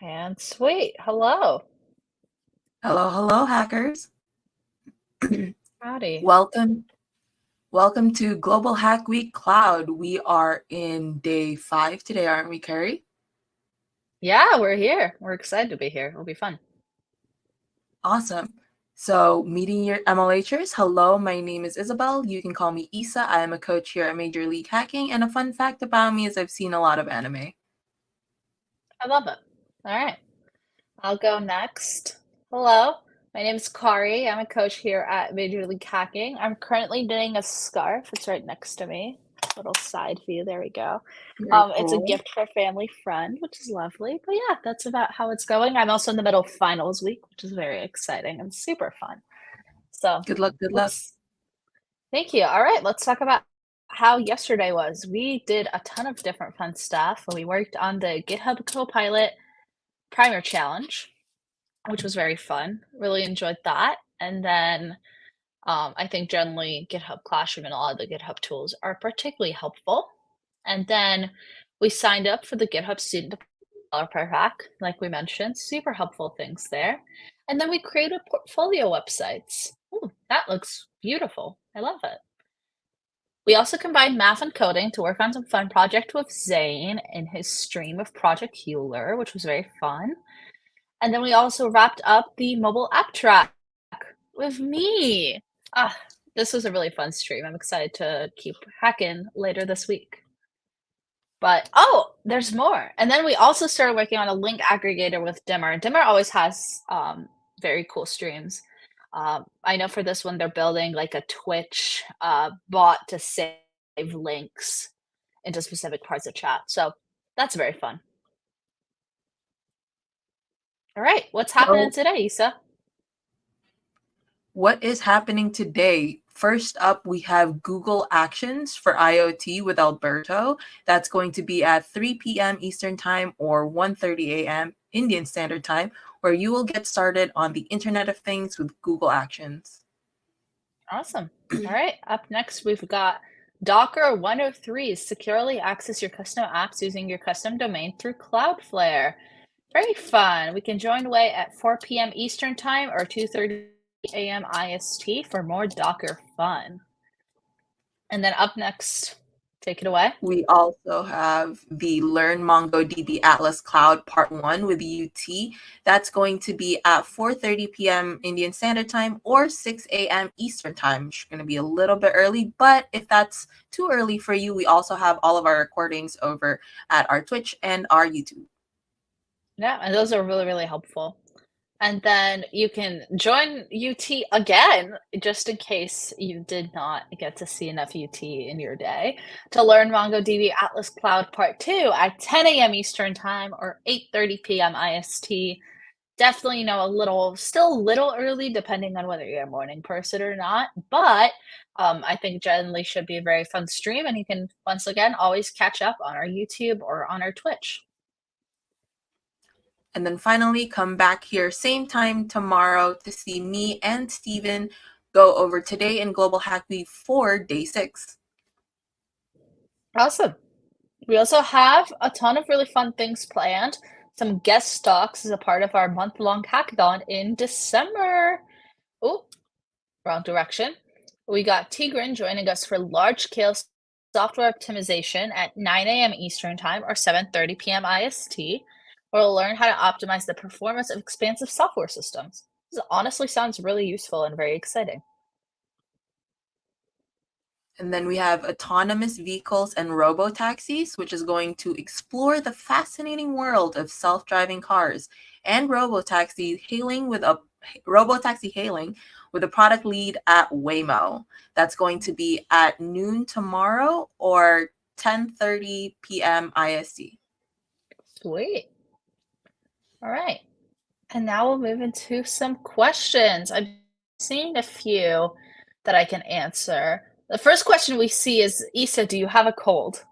And sweet. Hello. Hello, hello, hackers. Howdy. Welcome, welcome to Global Hack Week Cloud. We are in day 5 today, aren't we, Carrie? Yeah, we're here. We're excited to be here. It'll be fun. Awesome. So, meeting your MLHers. Hello, my name is Isabel. You can call me Isa. I am a coach here at Major League Hacking, and a fun fact about me is I've seen a lot of anime. I love it. All right. I'll go next. Hello. My name is Kari. I'm a coach here at Major League Hacking. I'm currently knitting a scarf. It's right next to me. Little side view. There we go. Very It's a cool. gift for a family friend, which is lovely. But yeah, that's about how it's going. I'm also in the middle of finals week, which is very exciting and super fun. So Good luck, good luck. let's Thank you. All right, let's talk about how yesterday was. We did a ton of different fun stuff. We worked on the GitHub Copilot Primer Challenge, which was very fun. Really enjoyed that. And then I think generally GitHub Classroom and a lot of the GitHub tools are particularly helpful. And then we signed up for the GitHub Student Developer Pack, like we mentioned, super helpful things there. And then we created portfolio websites. Ooh, that looks beautiful. I love it. We also combined math and coding to work on some fun project with Zane in his stream of Project Healer, which was very fun. And then we also wrapped up the mobile app track with me. Ah, this was a really fun stream. I'm excited to keep hacking later this week. But oh, there's more. And then we also started working on a link aggregator with Dimmer. Dimmer always has very cool streams. I know for this one, they're building like a Twitch bot to save links into specific parts of chat. So that's very fun. All right, what's happening So, today, Issa? what is happening today? First up, we have Google Actions for IoT with Alberto. That's going to be at 3 p.m. Eastern Time or 1:30 a.m. Indian Standard Time, where you will get started on the Internet of Things with Google Actions. Awesome. All right, up next, we've got Docker 103 securely access your custom apps using your custom domain through Cloudflare. Very fun. We can join away at 4 p.m. Eastern Time or 2:30 a.m. IST for more Docker fun. And then up next, take it away. We also have the Learn MongoDB Atlas Cloud Part 1 with UT. That's going to be at 4:30 p.m. Indian Standard Time or 6 a.m. Eastern Time, which is going to be a little bit early. But if that's too early for you, we also have all of our recordings over at our Twitch and our YouTube. Yeah, and those are really, really helpful. And then you can join UT again, just in case you did not get to see enough UT in your day, to learn MongoDB Atlas Cloud Part 2 at 10 a.m. Eastern Time or 8:30 p.m. IST. Definitely, still a little early depending on whether you're a morning person or not, but I think generally should be a very fun stream, and you can once again always catch up on our YouTube or on our Twitch. And then finally, come back here same time tomorrow to see me and Steven go over today in Global Hack Week for day 6. Awesome. We also have a ton of really fun things planned. Some guest talks as a part of our month-long hackathon in December. Oh, wrong direction. We got Tigran joining us for large-scale software optimization at 9 a.m. Eastern Time or 7:30 p.m. IST, where we'll learn how to optimize the performance of expansive software systems. This honestly sounds really useful and very exciting. And then we have autonomous vehicles and robo-taxis, which is going to explore the fascinating world of self-driving cars and robo-taxi hailing with a product lead at Waymo. That's going to be at noon tomorrow or 10:30 p.m. IST. Sweet. All right. And now we'll move into some questions. I'm seeing a few that I can answer. The first question we see is, Issa, do you have a cold?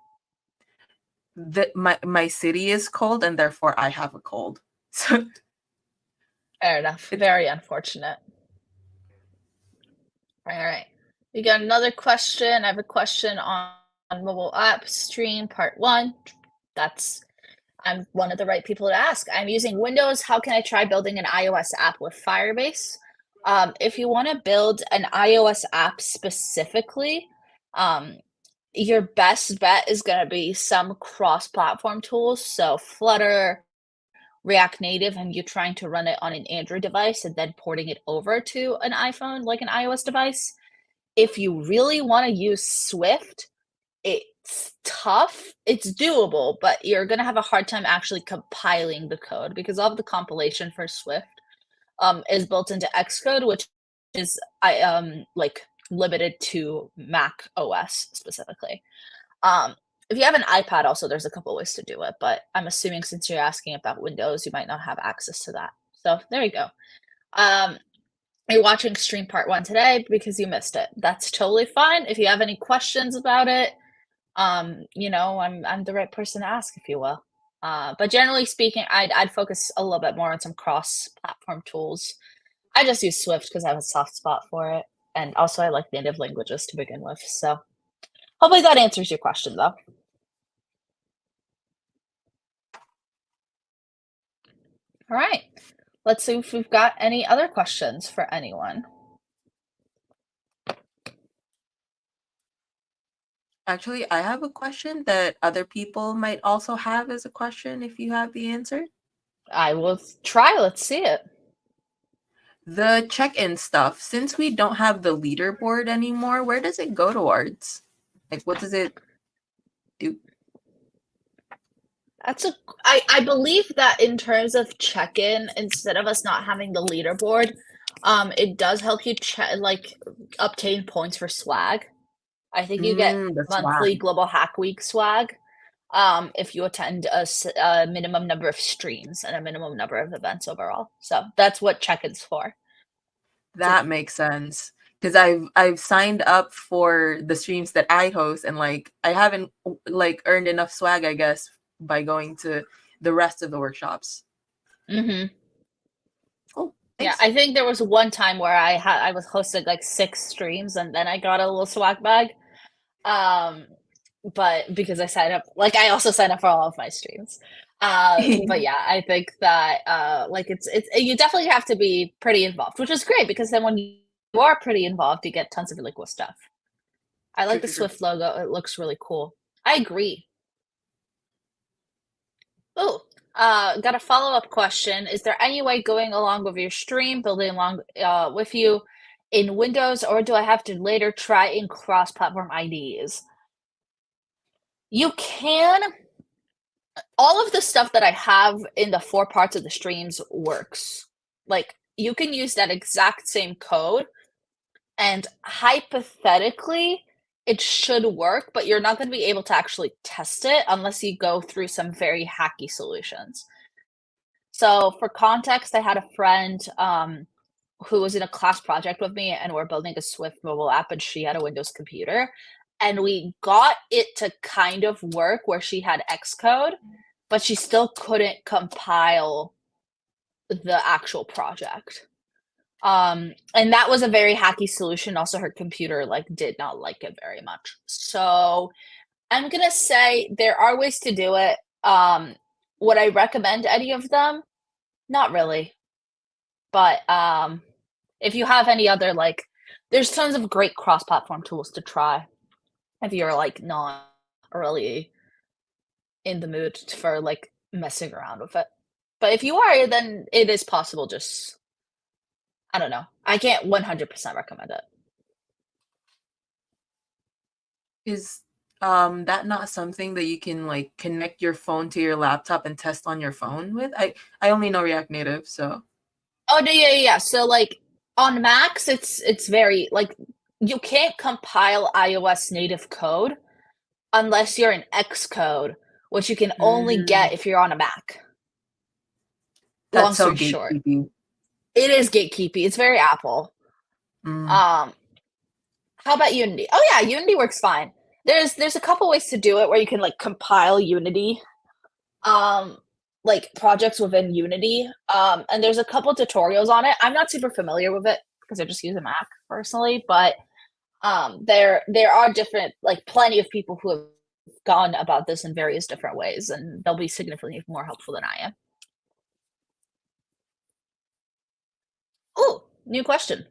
My city is cold and therefore I have a cold. So Fair enough. it's Very unfortunate. All right. We got another question. I have a question on mobile app stream part 1. That's I'm one of the right people to ask. I'm using Windows. How can I try building an iOS app with Firebase? If you want to build an iOS app specifically, um, your best bet is going to be some cross-platform tools. So Flutter, React Native, and you trying to run it on an Android device and then porting it over to an iPhone, like an iOS device. If you really want to use Swift, it's tough. It's doable, but you're gonna have a hard time actually compiling the code because all of the compilation for Swift is built into Xcode, which is like limited to Mac OS specifically. Um, if you have an iPad, also there's a couple ways to do it, but I'm assuming since you're asking about Windows, you might not have access to that. So there you go. Um, you're watching stream part one today because you missed it. That's totally fine. If you have any questions about it, you know, I'm the right person to ask, if you will. But generally speaking, I'd focus a little bit more on some cross-platform tools. I just use Swift because I have a soft spot for it, and also I like native languages to begin with. So hopefully that answers your question, though. All right, let's see if we've got any other questions for anyone. Actually, I have a question that other people might also have as a question if you have the answer. I will try. Let's see it. The check-in stuff, since we don't have the leaderboard anymore, where does it go towards? Like, what does it do? I believe that in terms of check-in, instead of us not having the leaderboard, it does help you obtain points for swag. I think you get The monthly swag. Global Hack Week swag, if you attend a minimum number of streams and a minimum number of events overall. So that's what check-in's for. That makes sense. Because I've signed up for the streams that I host, and like I haven't like earned enough swag, I guess, by going to the rest of the workshops. Mm-hmm. Oh, Yeah, thanks. I think there was one time where I was hosting like 6 streams and then I got a little swag bag. But because I signed up, like I also signed up for all of my streams. But yeah, I think that like it's you definitely have to be pretty involved, which is great because then when you are pretty involved, you get tons of really cool stuff. I True, like the true, true. Swift logo. It looks really cool. I agree. Oh, got a follow-up question. Is there any way going along with your stream, building along with you in Windows, or do I have to later try in cross-platform IDs? You can. All of the stuff that I have in the 4 parts of the streams works. Like, you can use that exact same code, and hypothetically, it should work, but you're not gonna be able to actually test it unless you go through some very hacky solutions. So for context, I had a friend who was in a class project with me, and we're building a Swift mobile app, and she had a Windows computer. And we got it to kind of work where she had Xcode, but she still couldn't compile the actual project. And that was a very hacky solution. Also, her computer like did not like it very much. So I'm gonna say there are ways to do it. Would I recommend any of them? Not really. But if you have any other like, there's tons of great cross-platform tools to try if you're like not really in the mood for like messing around with it. But if you are, then it is possible. Just I don't know. I can't 100% recommend it. Is that not something that you can like connect your phone to your laptop and test on your phone with? I only know React Native, so. Oh no, yeah, yeah, yeah. So like on Macs, it's very like you can't compile iOS native code unless you're in Xcode, which you can only Mm, get if you're on a Mac. Long that's so story short, gatekeeping. it is gatekeepy. It's very Apple. Mm, Um, how about Unity? Oh yeah, Unity works fine. There's a couple ways to do it where you can like compile Unity, um, like projects within Unity. And there's a couple tutorials on it. I'm not super familiar with it because I just use a Mac personally, but there are different like plenty of people who have gone about this in various different ways, and they'll be significantly more helpful than I am. Ooh, new question.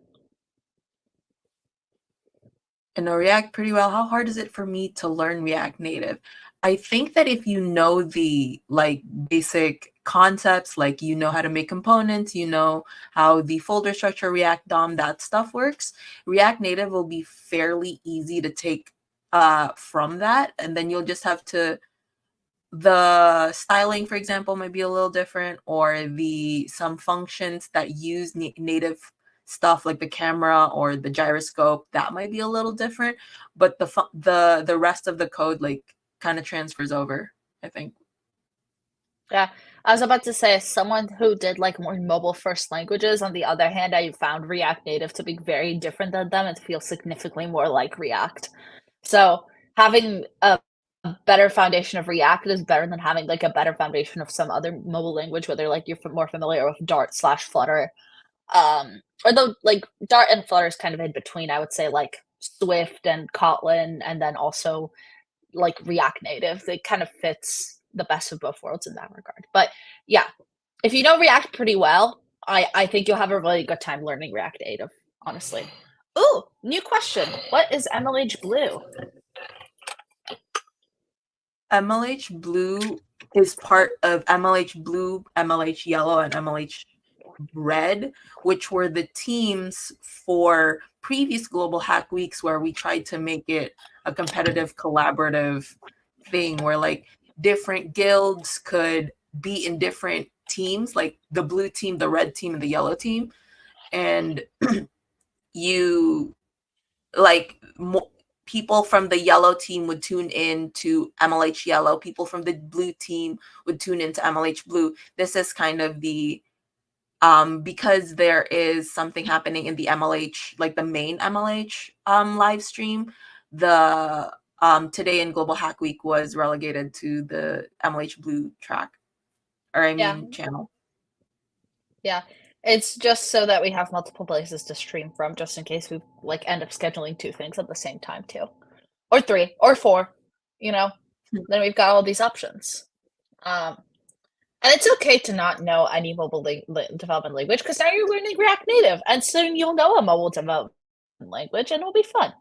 I know React pretty well. How hard is it for me to learn React Native? I think that if you know the like basic concepts, like you know how to make components, you know how the folder structure, React DOM, that stuff works, React Native will be fairly easy to take from that. And then you'll just have to, the styling, for example, might be a little different, or the some functions that use native stuff like the camera or the gyroscope, that might be a little different, but the rest of the code like kind of transfers over, I think. Yeah, I was about to say, as someone who did like more mobile first languages, on the other hand, I found React Native to be very different than them and feel significantly more like React. So having a better foundation of React is better than having like a better foundation of some other mobile language, whether like you're more familiar with Dart slash Flutter. Or though like Dart and Flutter is kind of in between, I would say like Swift and Kotlin, and then also like React Native. It kind of fits the best of both worlds in that regard. But yeah, if you know React pretty well, I think you'll have a really good time learning React Native, honestly. Ooh, new question. What is MLH Blue? MLH Blue is part of MLH Blue, MLH Yellow, and MLH Red, which were the teams for previous Global Hack Weeks where we tried to make it a competitive, collaborative thing where like different guilds could be in different teams, like the blue team, the red team, and the yellow team. And you like people from the yellow team would tune in to MLH Yellow. People from the blue team would tune into MLH Blue. This is kind of the because there is something happening in the MLH, like the main MLH live stream. The Today in Global Hack Week was relegated to the MLH Blue track, or I Yeah, mean channel. yeah. It's just so that we have multiple places to stream from, just in case we like end up scheduling two things at the same time too. Or three, or four, you know? Then we've got all these options. Um, and it's okay to not know any mobile development language because now you're learning React Native, and soon you'll know a mobile development language, and it'll be fun.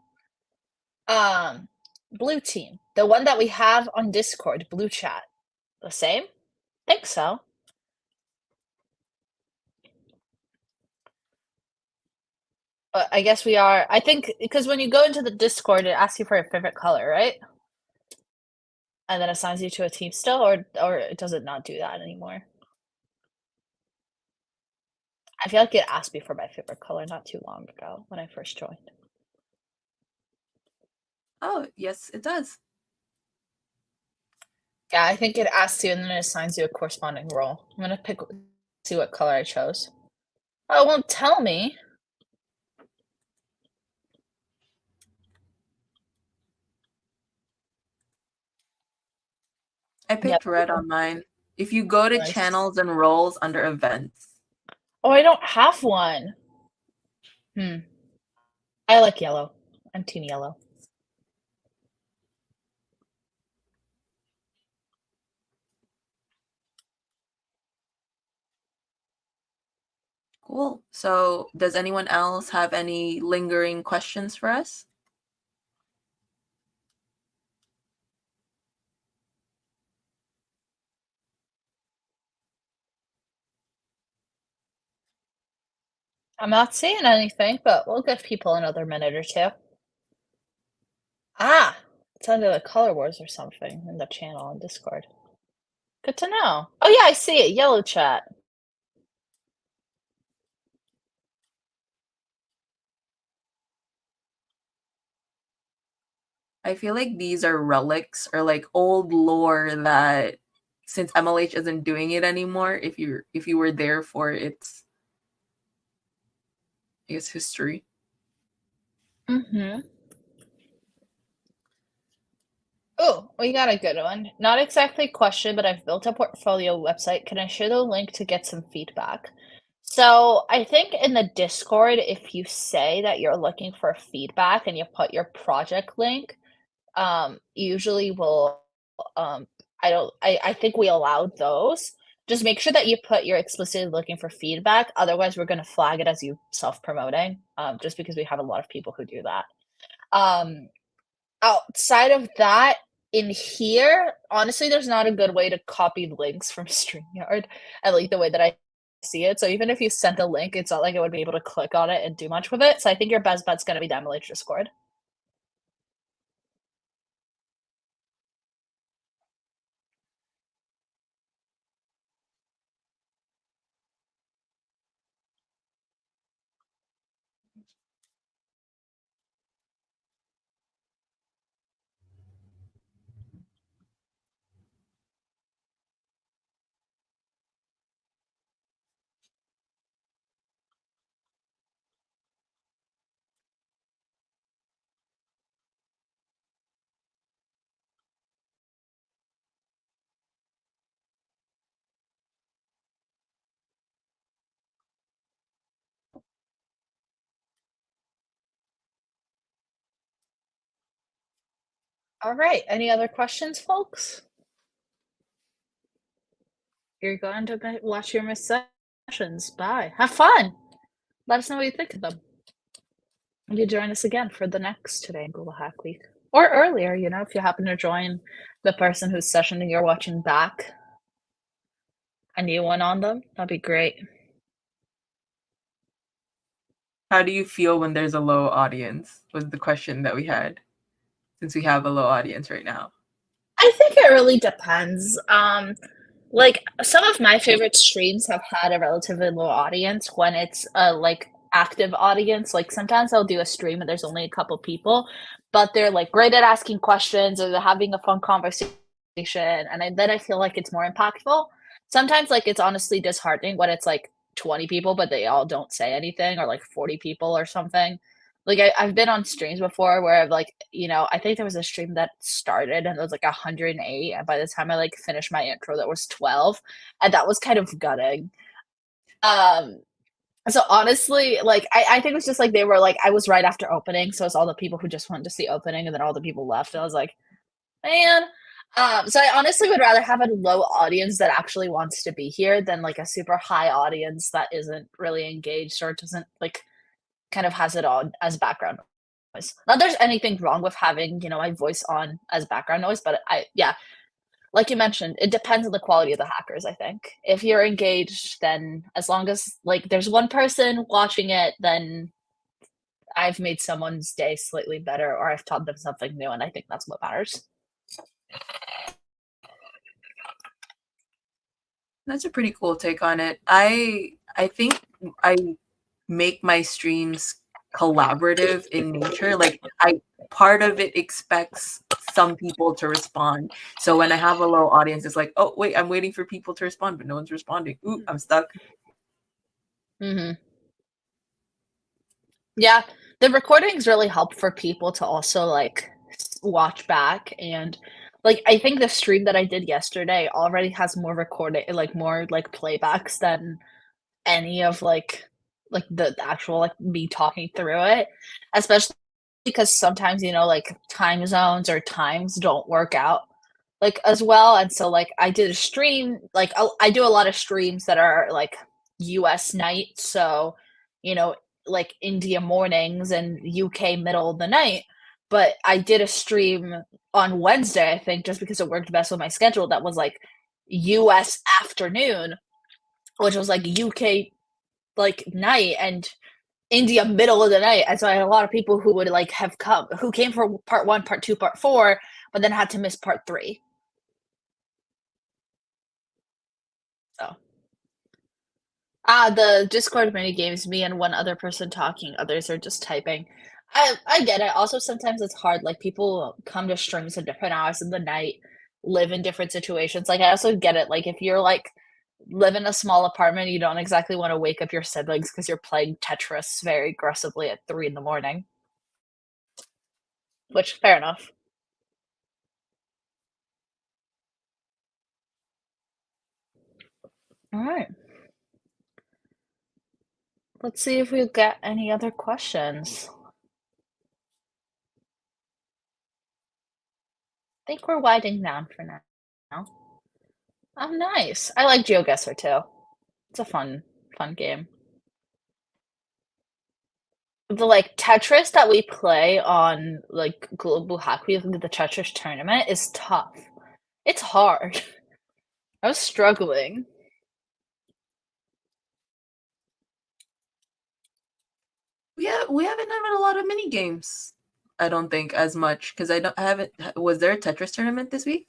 Blue team, the one that we have on Discord, Blue Chat, the same? Think so. But I guess we are. I think because when you go into the Discord, it asks you for your favorite color, right? And then assigns you to a team still, or does it not do that anymore? I feel like it asked me for my favorite color not too long ago when I first joined. Oh, yes, it does. Yeah, I think it asks you and then it assigns you a corresponding role. I'm gonna see what color I chose. Oh, it won't tell me. I Yep. picked red on mine. If you go to Nice. channels and roles under events. Oh, I don't have one. I like yellow. I'm team yellow. Cool. So, does anyone else have any lingering questions for us? I'm not seeing anything, but we'll give people another minute or two. Ah, it's under the Color Wars or something in the channel on Discord. Good to know. Oh yeah, I see it. Yellow chat. I feel like these are relics or like old lore that since MLH isn't doing it anymore, if you were there for its, I guess, history. Mm-hmm. Oh, we got a good one. Not exactly a question, but I've built a portfolio website. Can I share the link to get some feedback? So I think in the Discord, if you say that you're looking for feedback and you put your project link, usually will, um, I think we allowed those. Just make sure that you put you're explicitly looking for feedback, otherwise we're gonna flag it as you self-promoting, just because we have a lot of people who do that. Um, Outside of that, in here, honestly, there's not a good way to copy links from StreamYard, at least the way that I see it, so even if you sent a link, it's not like I would be able to click on it and do much with it, so I think your best bet's gonna be the MLH Discord. Alright, any other questions, folks? You're going to watch your missed sessions. Bye. Have fun. Let us know what you think of them. And you join us again for the next Today in Google Hack Week. Or earlier, if you happen to join the person whose session you're watching back, a new one on them, that'd be great. How do you feel when there's a low audience? Was the question that we had, since we have a low audience right now. I think it really depends. Like some of my favorite streams have had a relatively low audience when it's a like active audience. Like sometimes I'll do a stream and there's only a couple people, but they're like great at asking questions or they're having a fun conversation, and then I feel like it's more impactful. Sometimes like it's honestly disheartening when it's like 20 people, but they all don't say anything, or like 40 people or something. Like I've been on streams before where I've like, I think there was a stream that started and it was like 108, and by the time I like finished my intro, that was 12, and that was kind of gutting. Um, so honestly, like I think it was just like they were like I was right after opening, so it's all the people who just wanted to see opening, and then all the people left. And I was like, man. So I honestly would rather have a low audience that actually wants to be here than like a super high audience that isn't really engaged or doesn't like kind of has it on as background noise. Not there's anything wrong with having, my voice on as background noise, but yeah, like you mentioned, it depends on the quality of the hackers, I think. If you're engaged, then as long as like there's one person watching it, then I've made someone's day slightly better or I've taught them something new, and I think that's what matters. That's a pretty cool take on it. I think I make my streams collaborative in nature. Like I part of it expects some people to respond. So when I have a low audience, it's like, oh wait, I'm waiting for people to respond, but no one's responding. Ooh, I'm stuck. Mhm. Yeah, the recordings really help for people to also, like, watch back, and, like, I think the stream that I did yesterday already has more recording like, more, like, playbacks than any of, the actual, like, me talking through it, especially because sometimes, like, time zones or times don't work out, like, as well, and so, like, I did a stream like, I do a lot of streams that are, like, US night, so, you know, like, India mornings and UK middle of the night, but I did a stream on Wednesday, I think, just because it worked best with my schedule that was, like, US afternoon, which was, like, UK, like, night, and India middle of the night, and so I had a lot of people who would, like, have come who came for part 1, part 2, part 4, but then had to miss part 3, so the Discord mini games, me and one other person talking, others are just typing. I get it. Also, sometimes it's hard. Like people come to streams at different hours of the night, live in different situations. Like I also get it. Like if you're like live in a small apartment, you don't exactly want to wake up your siblings because you're playing Tetris very aggressively at 3 in the morning. Which fair enough. All right. Let's see if we get any other questions. think we're winding down for now. Oh, nice. I like GeoGuessr too. It's a fun game. The, like, Tetris that we play on, like, Global Hack Week, the Tetris tournament is tough. It's hard. I was struggling. We haven't done a lot of mini games. I don't think as much because I haven't. Was there a Tetris tournament this week?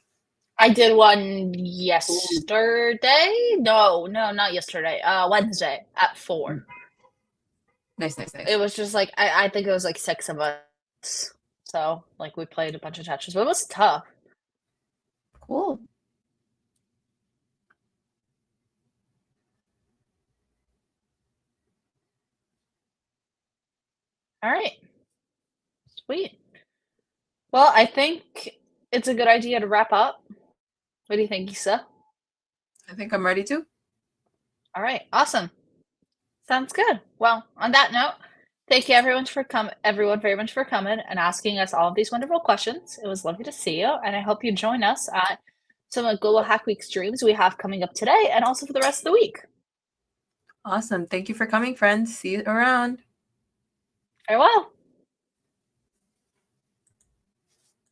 I did one yesterday. No, not yesterday. Wednesday at 4. Nice, nice, nice. It was just like I think it was like 6 of us. So like we played a bunch of Tetris, but it was tough. Cool. All right. Sweet. Well, I think it's a good idea to wrap up. What do you think, Issa? I think I'm ready to. All right. Awesome. Sounds good. Well, on that note, thank you everyone very much for coming and asking us all of these wonderful questions. It was lovely to see you, and I hope you join us at some of Global Hack Week streams we have coming up today and also for the rest of the week. Awesome. Thank you for coming, friends. See you around. Farewell.